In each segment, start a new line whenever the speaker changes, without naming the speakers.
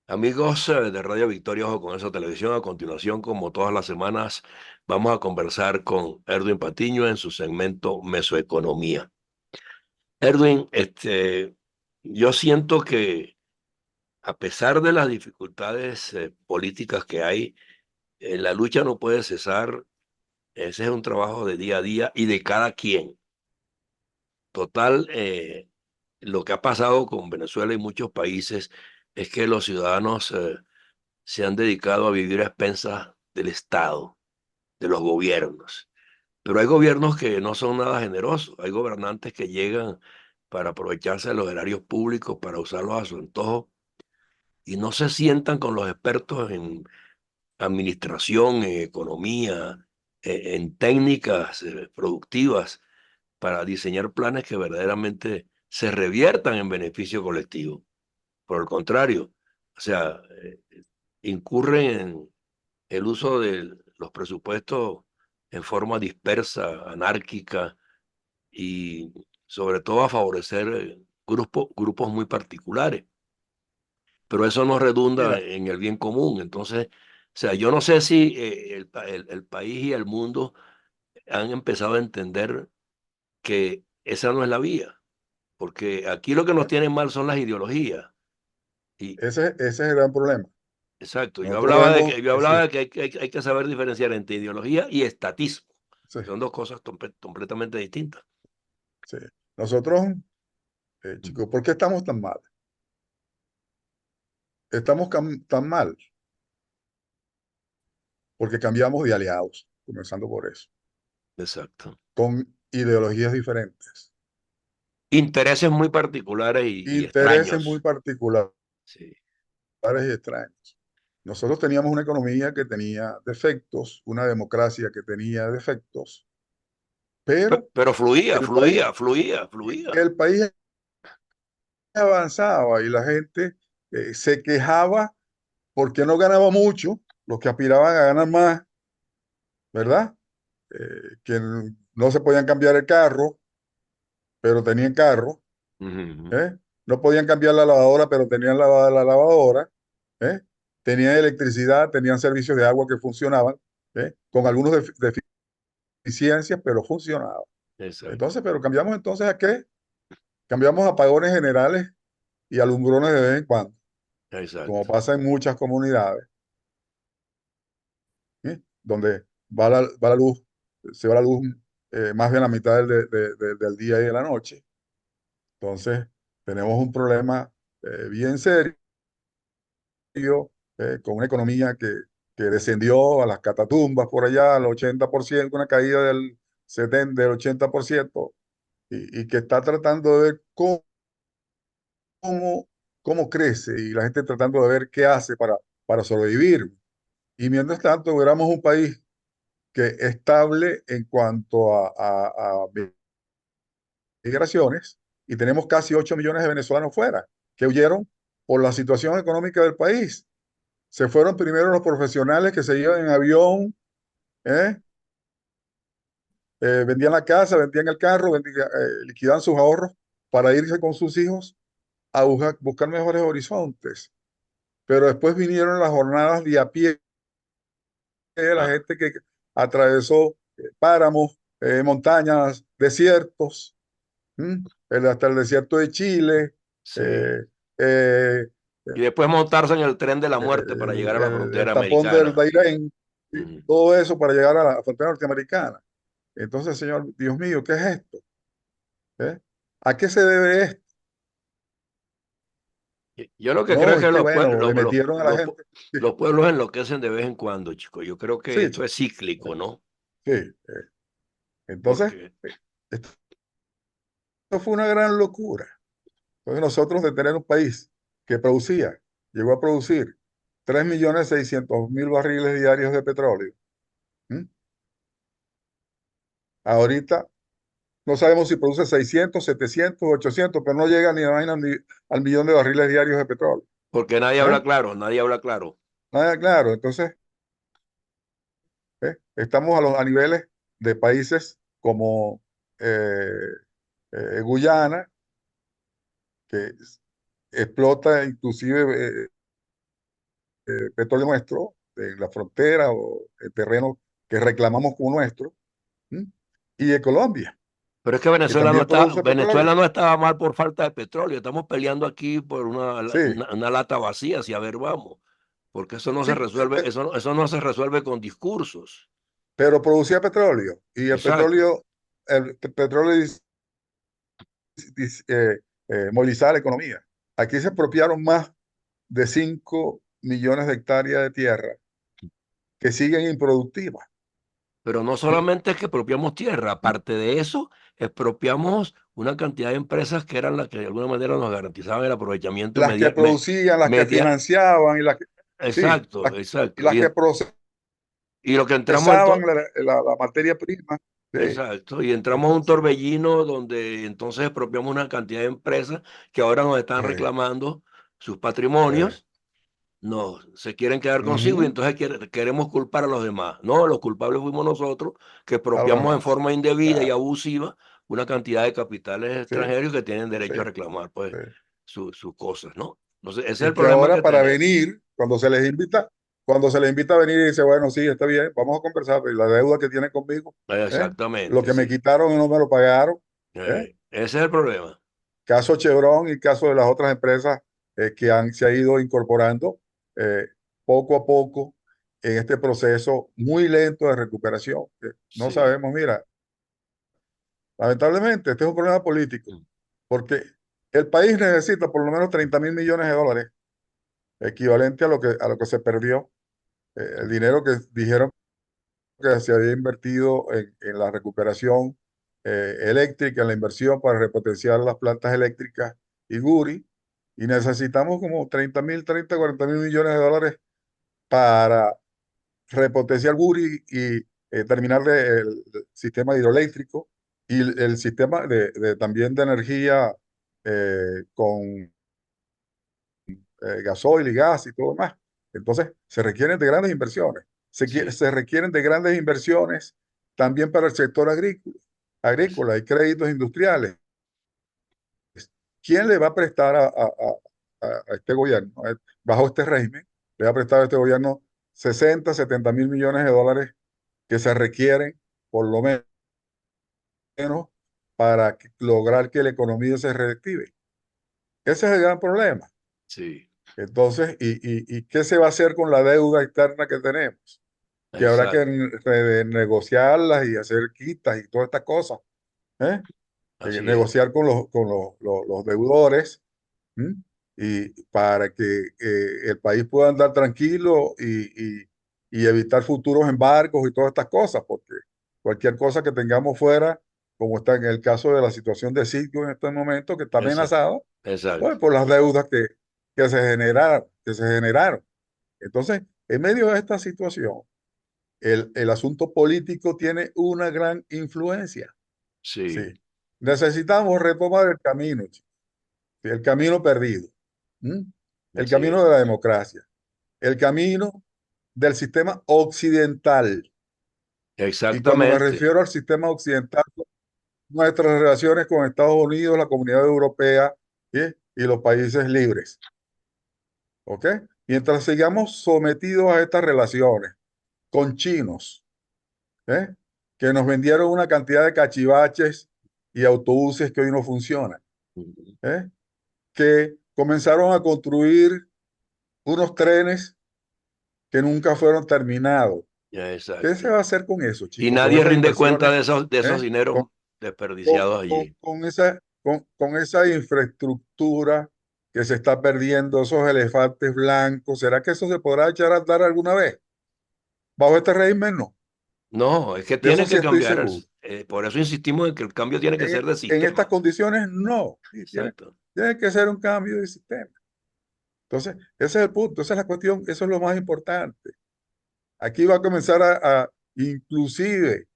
Amigos de Radio Victoria, Ojo con Eso Televisión, a continuación, como todas las semanas, vamos a conversar con Erwin Patiño en su segmento Mesoeconomía. Erwin, yo siento que a pesar de las dificultades políticas que hay, la lucha no puede cesar. Ese es un trabajo de día a día y de cada quien. Total, lo que ha pasado con Venezuela y muchos países es que los ciudadanos se han dedicado a vivir a expensas del Estado, de los gobiernos. Pero hay gobiernos que no son nada generosos, hay gobernantes que llegan para aprovecharse de los erarios públicos, para usarlos a su antojo, y no se sientan con los expertos en administración, en economía, en técnicas productivas para diseñar planes que verdaderamente se reviertan en beneficio colectivo. Por el contrario, o sea, incurren en el uso de los presupuestos en forma dispersa, anárquica y sobre todo a favorecer grupos muy particulares. Pero eso no redunda
Mira,
en el bien común. Entonces, o sea, yo no sé si el país y el mundo han empezado a entender que esa no es la vía, porque aquí lo que nos
bueno,
tiene mal son las ideologías. Y
ese es el gran problema.
exacto,
Nosotros vemos,
yo
sí,
hablaba de que hay que saber diferenciar entre ideología y estatismo.
sí,
Son dos cosas completamente distintas.
sí. Nosotros, chicos, ¿por qué estamos tan mal? Estamos tan mal porque cambiamos de aliados, comenzando por eso,
Exacto.
con ideologías diferentes,
Intereses muy particulares y
intereses muy
extraños.
particulares
Sí.
y extraños. Nosotros teníamos una economía que tenía defectos, una democracia que tenía defectos, pero
Pero fluía,
el país,
fluía, fluía, fluía.
el país avanzaba y la gente se quejaba porque no ganaba mucho, los que aspiraban a ganar más, ¿verdad? Que no se podían cambiar el carro, pero tenían carro,
Ujú.
¿eh? No podían cambiar la lavadora, pero tenían la lavadora, ¿eh? Tenían electricidad, tenían servicios de agua que funcionaban, con algunos deficiencias, pero funcionaban.
Exacto,
Entonces, pero cambiamos entonces a qué? Cambiamos a apagones generales y alumbrones de vez en cuando, como
exacto.
pasa en muchas comunidades, donde va la luz, se va la luz más bien a la mitad del día y de la noche. Entonces, tenemos un problema bien serio, con una economía que descendió a las catatumbas por allá, al 80%, una caída del 70, del 80%, y que está tratando de ver cómo, cómo crece y la gente tratando de ver qué hace para sobrevivir. Y mientras tanto, éramos un país que estable en cuanto a migraciones y tenemos casi 8 millones de venezolanos fuera que huyeron por la situación económica del país. Se fueron primero los profesionales que se iban en avión, ¿eh? Vendían la casa, vendían el carro, liquidaban sus ahorros para irse con sus hijos a buscar mejores horizontes. Pero después vinieron las jornadas de a pie, la
Ah,
gente que atravesó páramos, montañas, desiertos, hasta el desierto de Chile,
sí.
eh, eh,
Y después montarse en el tren de la muerte para llegar a la
el
frontera
tapón del
americana.
Dairén,
Ujú.
todo eso para llegar a la frontera norteamericana. Entonces, señor, Dios mío, ¿qué es esto? ¿Eh? ¿A qué se debe esto?
Yo lo que creo es
No, es
que
que bueno, le metieron a la gente. Sí,
los pueblos enloquecen de vez en cuando, chicos. Yo creo que
sí,
esto es cíclico, ¿no?
sí. Entonces,
Porque,
esto fue una gran locura. Entonces nosotros de tener un país que producía, llegó a producir 3.600.000 barriles diarios de petróleo. ¿m? Ahorita no sabemos si produce 600, 700, 800, pero no llega ni a vaina ni al millón de barriles diarios de petróleo.
porque nadie
¿Eh?
habla claro, nadie habla claro.
Nada claro. Entonces, estamos a niveles de países como eh, Guyana, que explota inclusive petróleo nuestro, en la frontera o el terreno que reclamamos como nuestro, ¿m? Y de Colombia,
Pero es que
que también produce
Venezuela
petróleo.
no estaba mal por falta de petróleo. Estamos peleando aquí por
Sí,
una lata vacía, si a ver vamos. Porque eso no
sí,
se resuelve, eso no se resuelve con discursos.
pero producía petróleo y
Exacto.
el petróleo movilizaba la economía. Aquí se apropiaron más de 5 millones de hectáreas de tierra que siguen improductivas.
Pero no
¿M?
solamente es que expropiamos tierra, aparte de eso, expropiamos una cantidad de empresas que eran las que de alguna manera nos garantizaban el aprovechamiento
Las que producían, las que
media.
financiaban sí,
Exacto,
y
exacto.
las que
Y lo que entramos
procesaban la materia prima. Sí,
exacto, y entramos a un
entonces,
torbellino donde entonces expropiamos una cantidad de empresas que ahora nos están
eh,
reclamando sus
eh,
patrimonios, no, se quieren quedar consigo y
ujú,
entonces queremos culpar a los demás. No, los culpables fuimos nosotros que
a los
expropiamos en
demás.
forma indebida y
Claro,
abusiva una cantidad de capitales
sí,
extranjeros que tienen
sí,
derecho a reclamar pues
sí.
sus cosas, ¿no? Entonces, ese es
Y
el
que
problema
ahora
que
para
tenemos.
venir, cuando se les invita a venir y dice, bueno, sí, está bien, vamos a conversar, pero la deuda que tienen conmigo, ¿eh? Lo
Exactamente,
que me
sí.
quitaron y no me lo pagaron, ¿eh?
Ese es el problema.
Caso Chevron y caso de las otras empresas se ha ido incorporando eh, poco a poco en este proceso muy lento de recuperación. No
Sí.
sabemos, mira, lamentablemente este es un problema político, porque el país necesita por lo menos 30.000 millones de dólares, equivalente a lo que se perdió, el dinero que dijeron que se había invertido en la recuperación eléctrica, en la inversión para repotenciar las plantas eléctricas y Guri, y necesitamos como 40.000 millones de dólares para repotenciar Guri y terminar el sistema hidroeléctrico y el sistema también de energía con gasoil y gas y todo lo demás. Entonces, se requieren de grandes inversiones.
Sí,
Se requieren de grandes inversiones también para el sector agrícola.
es-
Agrícola, hay créditos industriales. ¿Quién le va a prestar a este gobierno, bajo este régimen, le va a prestar a este gobierno 60, 70.000 millones de dólares que se requieren, por lo menos, para lograr que la economía se reactive? Ese es el gran problema.
sí,
Entonces, ¿y qué se va a hacer con la deuda externa que tenemos? Que habrá que
exacto,
negociarlas y hacer quitas y todas estas cosas, ¿eh?
así es,
Negociar con los deudores, ¿m? Y para que el país pueda andar tranquilo y evitar futuros embargos y todas estas cosas, porque cualquier cosa que tengamos fuera, como está en el caso de la situación de sitio en este momento, que está
exacto,
amenazada, pues,
exacto,
por las deudas que se generaron. Entonces, en medio de esta situación, el asunto político tiene una gran influencia.
sí,
Sí. Necesitamos retomar el camino, chicos, el camino perdido, ¿m? El
así
camino
es,
de la democracia, el camino del sistema occidental. Y cuando me
exactamente.
refiero al sistema occidental, nuestras relaciones con Estados Unidos, la Comunidad Europea, ¿sí? Y los países libres. ¿Ok? Mientras sigamos sometidos a estas relaciones con chinos, ¿eh? Que nos vendieron una cantidad de cachivaches y autobuses que hoy no funcionan,
Ujú.
¿eh? Que comenzaron a construir unos trenes que nunca fueron terminados. ¿Qué se
Exacto.
va a hacer con eso,
Y
chicos? Con
nadie
esas
rinde cuenta
inversiones,
de esos
¿eh?
dineros
Con,
desperdiciados
con,
allí.
con esa infraestructura que se está perdiendo, esos elefantes blancos. ¿Será que eso se podrá echar a andar alguna vez? Bajo este régimen, no.
No, es que
De eso
tiene
sí
que
estoy
cambiar.
seguro.
Por eso insistimos en que el cambio tiene que ser de
En estas
sistema.
condiciones, no. Sí,
Exacto.
tiene que ser un cambio de sistema. Entonces, ese es el punto, esa es la cuestión, eso es lo más importante. Aquí va a comenzar inclusive,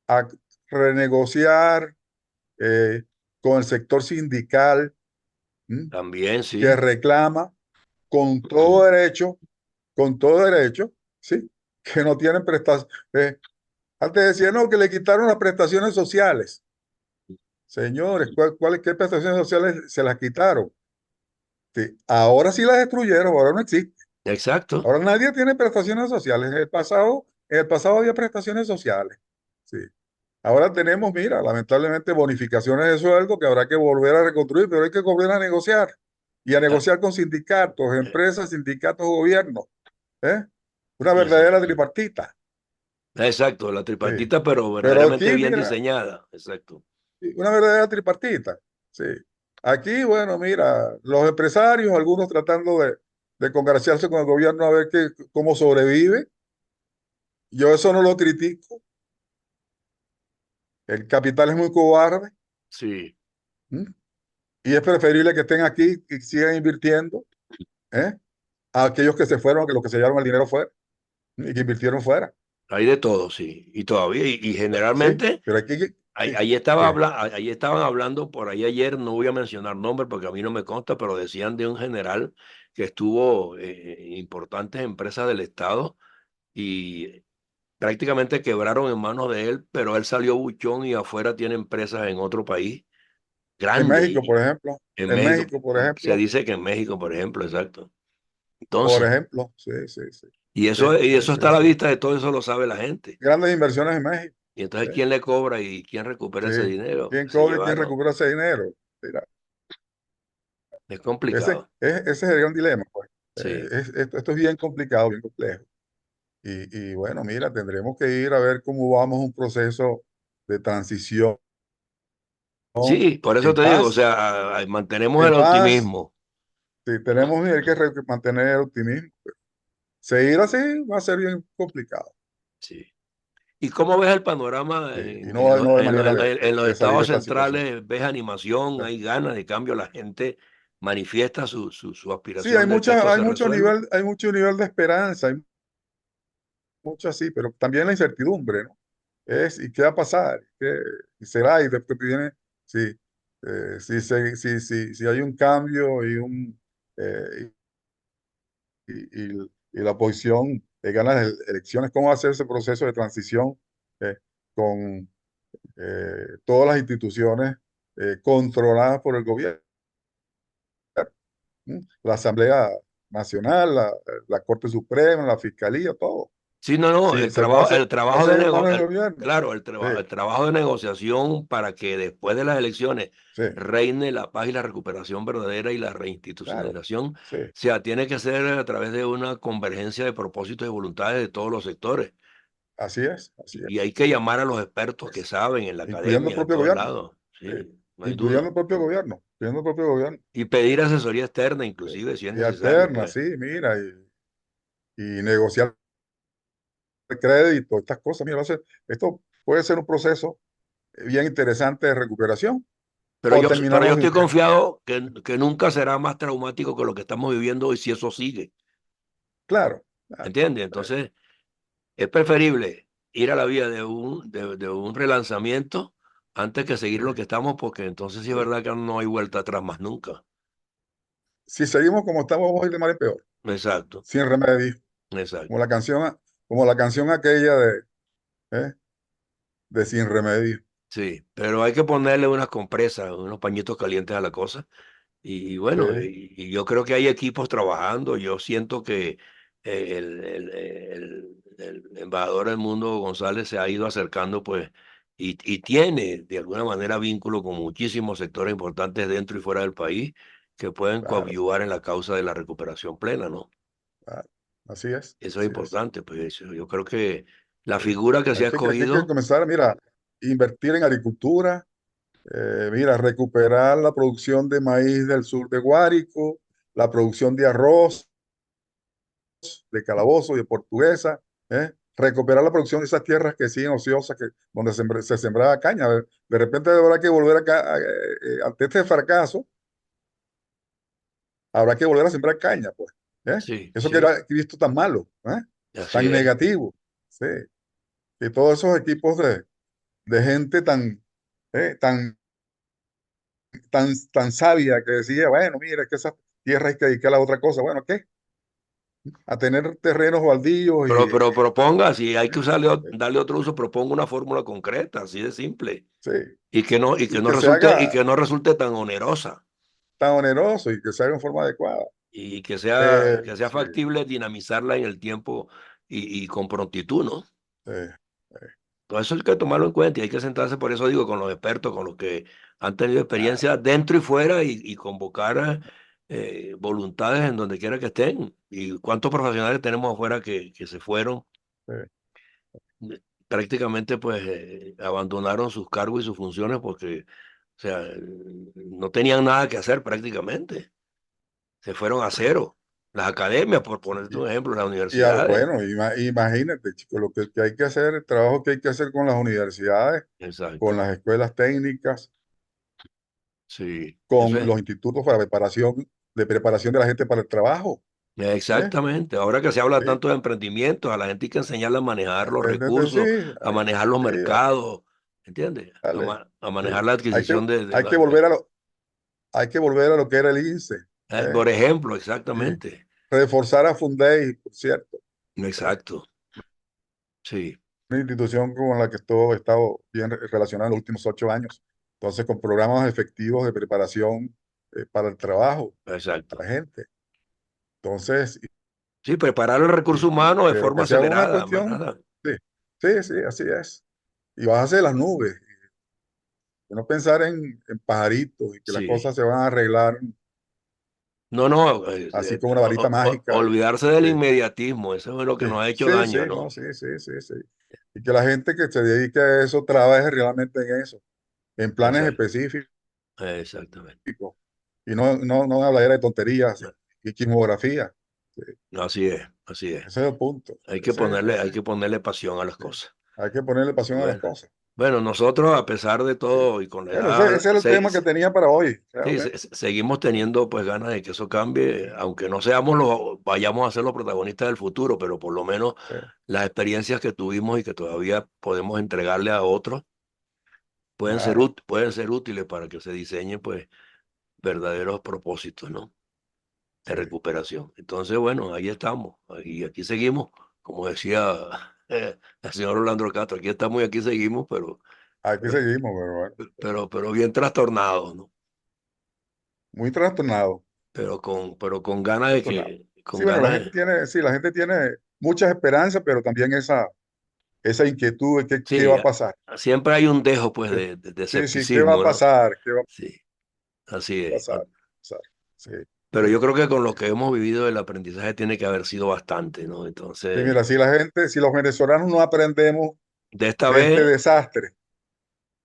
a renegociar eh, con el sector sindical, ¿m?
También
Que
sí.
reclama con todo derecho, con todo derecho, ¿sí? Que no tienen prestaciones. Antes decían, no, que le quitaron las prestaciones sociales. Señores, ¿qué prestaciones sociales se las quitaron? Sí, ahora sí las destruyeron, ahora no existe.
Exacto.
Ahora nadie tiene prestaciones sociales. En el pasado había prestaciones sociales. Sí. Ahora tenemos, mira, lamentablemente bonificaciones de sueldo que habrá que volver a reconstruir, pero hay que volver a negociar. Y a
Ah,
negociar con sindicatos,
eh,
empresas, sindicatos, gobierno. ¿Eh? Una verdadera
Exacto.
tripartita.
Exacto, la
Sí.
tripartita, pero
Pero
verdaderamente
aquí,
bien
mira,
diseñada. Exacto.
una verdadera tripartita. Sí. Aquí, bueno, mira, los empresarios, algunos tratando de congraciarse con el gobierno a ver cómo sobrevive. Yo eso no lo critico. El capital es muy cobarde.
Sí.
¿M? Y es preferible que estén aquí y sigan invirtiendo, ¿eh? A aquellos que se fueron, que los que se llevaron el dinero fuera y que invirtieron fuera.
Hay de todo, sí. Y todavía, y
Sí,
generalmente,
pero aquí,
ahí,
sí, que
ahí estaban hablando por ahí ayer, no voy a mencionar nombres porque a mí no me consta, pero decían de un general que estuvo en importantes empresas del Estado y prácticamente quebraron en manos de él, pero él salió buchón y afuera tiene empresas en otro país
en
grande,
México, por ejemplo,
en
en
México.
México, por
Se
ejemplo,
dice que en México, por ejemplo, exacto.
por
Entonces,
ejemplo, sí, sí, sí, sí,
y
sí,
eso
sí,
está a la
sí.
vista de todo eso, lo sabe la gente.
Grandes inversiones en México.
Y
Sí,
entonces, ¿quién le cobra y quién recupera
sí.
ese dinero?
¿Quién
Se
cobra y quién
llevaron.
recupera ese dinero? Mira,
Es
ese,
complicado.
ese es el gran dilema, pues.
Sí.
Esto es bien complicado, bien complejo. Y bueno, mira, tendremos que ir a ver cómo vamos un proceso de transición
Sí, por eso
en
te digo, o
paz,
sea, mantenemos el
en paz.
optimismo.
Sí, tenemos que mantener el optimismo. Seguir así va a ser bien complicado.
Sí. ¿Y cómo ves el panorama
Sí, y no hay manera
en los
de salir de
estados
esta situación.
centrales? ¿Ves animación?
Sí,
¿Hay ganas de cambio? ¿La gente manifiesta su
sí,
aspiración de que esto se resuelva?
hay mucho nivel de esperanza, hay mucho así, pero también la incertidumbre, ¿no? ¿Y qué va a pasar? ¿Qué será? Y después viene, si, si hay un cambio eh, y la oposición gana las elecciones, ¿cómo va a ser ese proceso de transición con todas las instituciones controladas por el gobierno? ¿M? La Asamblea Nacional, la Corte Suprema, la Fiscalía, todo.
Sí, no, no,
Sí, se va a hacer,
el
va a
trabajo
ser en manos del gobierno.
claro,
Sí,
el trabajo de negociación para que después de las elecciones
sí,
reine la paz y la recuperación verdadera y la
claro,
reinstitucionalización, o
sí,
sea, tiene que ser a través de una convergencia de propósitos y voluntades de todos los sectores.
así es, así
Y hay que llamar a los expertos que
es.
saben en la
Incluyendo el
academia, en
propio
todos
gobierno,
lados,
sí,
sí, no hay
incluyendo
duda.
el propio gobierno, incluyendo el propio gobierno.
Y
Sí,
pedir asesoría externa,
sí.
inclusive, si es
Y
necesario,
alterna,
pues.
sí, mira, y negociar el crédito, estas cosas. Mira, esto puede ser un proceso bien interesante de recuperación o
Pero yo
terminamos de
estoy
una vez.
confiado que nunca será más traumático que lo que estamos viviendo hoy si eso sigue.
Claro, claro.
¿Entiendes? Entonces, es preferible ir a la vía de un relanzamiento antes que seguir
Sí,
lo que estamos, porque entonces sí es
sí.
verdad que no hay vuelta atrás más nunca.
Si seguimos como estamos, vamos a ir de mal en peor,
Exacto,
sin remedio,
exacto.
como la canción aquella ¿eh? de Sin Remedio.
Sí, pero hay que ponerle unas compresas, unos pañitos calientes a la cosa. Y
Sí,
bueno, y yo creo que hay equipos trabajando. Yo siento que el embajador del mundo González se ha ido acercando, pues, y tiene de alguna manera vínculo con muchísimos sectores importantes dentro y fuera del país que pueden
claro,
coadyuvar en la causa de la recuperación plena, ¿no?
claro. Así es,
Eso es
así es.
importante, pues yo creo que la
Sí.
figura que se ha
Hay que
escogido,
comenzar, mira, invertir en agricultura, mira, recuperar la producción de maíz del sur de Guárico, la producción de arroz, de calabozo y de portuguesa, recuperar la producción de esas tierras que siguen ociosas, donde se sembraba caña. De repente habrá que volver acá, ante este fracaso, habrá que volver a sembrar caña, pues.
sí,
Eso que
sí,
era visto tan malo,
así
tan
es.
negativo. Sí. Y todos esos equipos de gente tan sabia que decía, bueno, mira, es que esa tierra hay que dedicarla a otra cosa. Bueno, ¿qué? A tener terrenos baldíos
Pero proponga, si hay que usarle,
eh,
darle otro uso, proponga una fórmula concreta, así de simple.
sí,
Y
y que se haga
que no resulte tan onerosa.
tan oneroso y que se haga en forma adecuada.
y que sea
Sí,
factible dinamizarla en el tiempo y con prontitud, ¿no?
sí,
Todo eso hay que tomarlo en cuenta y hay que sentarse, por eso digo, con los expertos, con los que han tenido
claro,
experiencia dentro y fuera y convocar voluntades en donde quiera que estén. ¿Y cuántos profesionales tenemos afuera que se fueron?
sí.
Prácticamente pues abandonaron sus cargos y sus funciones porque, o sea, no tenían nada que hacer prácticamente. Se fueron a cero. Las academias, por ponerte
Y,
un ejemplo, las universidades.
bueno, imagínate, chicos, que hay que hacer, el trabajo que hay que hacer con las universidades, con
Exacto.
las escuelas técnicas,
Sí. Eso
con
es.
los institutos para preparación de la gente para el trabajo. ¿Eh?
Exactamente. Ahora que se habla
Sí,
tanto de emprendimientos, a la gente hay que enseñarle a manejar los
sí,
recursos, a manejar los
sí,
mercados, ¿entiendes?
dale,
A
sí.
manejar la adquisición de
Hay que
la...
volver hay que volver a lo que era el INSE. ¿Eh?
por ejemplo,
Sí.
exactamente.
Reforzar a Fundey, por cierto. ¿Eh?
Exacto. Sí,
Una institución con la que he estado bien relacionado en los últimos 8 años. Entonces, con programas efectivos de preparación para el trabajo, a
exacto.
la gente. Entonces,
Sí, preparar el recurso humano de
pero
forma
que sea una
acelerada, más
cuestión,
nada.
sí, sí, así es. Y bajarse de las nubes, y no pensar en pajaritos y que las
Sí.
cosas se van a arreglar
No, no,
así como una varita mágica.
olvidarse del
Sí,
inmediatismo, eso es lo que
sí,
nos ha hecho
sí, sí,
daño,
no,
¿no?
sí. Y que la gente que se dedique a eso trabaje realmente en eso, en planes
Exacto,
específicos
exactamente.
y no hablar de tonterías y quimografía. Sí,
Así es, así es.
ese es el punto. Ese,
Hay
ese,
que ponerle pasión a las
sí.
cosas.
Hay que ponerle pasión a las
Bueno,
cosas.
bueno, nosotros a pesar de
Sí.
todo y con la
Bueno,
edad,
ese es el tema que tenía para hoy,
sí,
realmente.
seguimos teniendo pues ganas de que eso cambie, aunque no seamos los, vayamos a ser los protagonistas del futuro, pero por lo menos
Sí,
las experiencias que tuvimos y que todavía podemos entregarle a otros
claro,
pueden ser útiles para que se diseñen pues verdaderos propósitos, ¿no? De
sí.
recuperación. Entonces, bueno, ahí estamos, y aquí seguimos, como decía el señor Orlando Castro, aquí estamos y aquí seguimos,
Aquí
pero,
seguimos, pero bueno,
pero bien trastornados, ¿no?
muy trastornado,
Pero con ganas de
trastornado.
que,
Sí,
con
bueno,
ganas de,
la gente tiene muchas esperanzas, pero también esa inquietud de qué va
sí,
a pasar.
siempre hay un dejo pues
¿Eh?
de
Sí, sí, ¿qué va a
escepticismo, ¿no?
pasar? ¿Qué va a
Sí, así es.
pasar? Pasar. Sí,
Pero
sí.
yo creo que con lo que hemos vivido el aprendizaje tiene que haber sido bastante, ¿no?
Sí,
Entonces,
mira, si los venezolanos no aprendemos
de esta
de este
vez
desastre,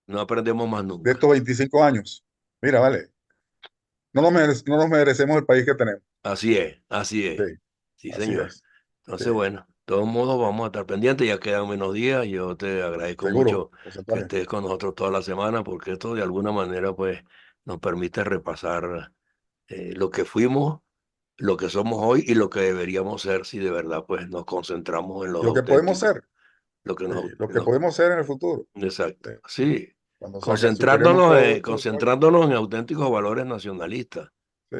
no aprendemos más
de
nunca.
estos 25 años, mira, vale, no nos merecemos el país que tenemos.
Así es, así
Sí,
es. Sí,
así
señor.
es. Sí,
Entonces, bueno, de todos modos vamos a estar pendientes, ya quedan menos días. Yo te agradezco
seguro,
mucho
José
que
Antonio.
estés con nosotros toda la semana, porque esto de alguna manera, pues, nos permite repasar lo que fuimos, lo que somos hoy y lo que deberíamos ser si de verdad, pues, nos concentramos en los
Lo que podemos
auténticos,
ser,
lo que
sí,
nos,
lo que
nos-
podemos ser en el futuro.
exacto.
Sí,
Sí,
cuando superemos todo esto.
concentrándonos en auténticos valores nacionalistas,
Sí,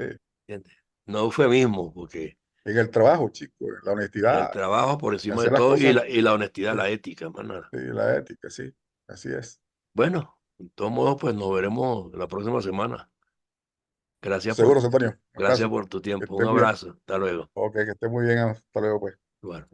¿entiendes? No eufemismo, porque
en el trabajo, chicos, en la
el
honestidad,
trabajo por
en
encima de
hacer las
todo
cosas,
y la honestidad,
sí,
la ética, más nada.
sí, la ética, sí, así es.
Bueno, de todos modos, pues nos veremos la próxima semana. Gracias
Seguro, José Antonio,
gracias
abrazo,
por tu
que
tiempo. Un
esté muy bien.
abrazo. Hasta luego.
Ok, que esté muy bien, hasta luego, pues.
Bueno.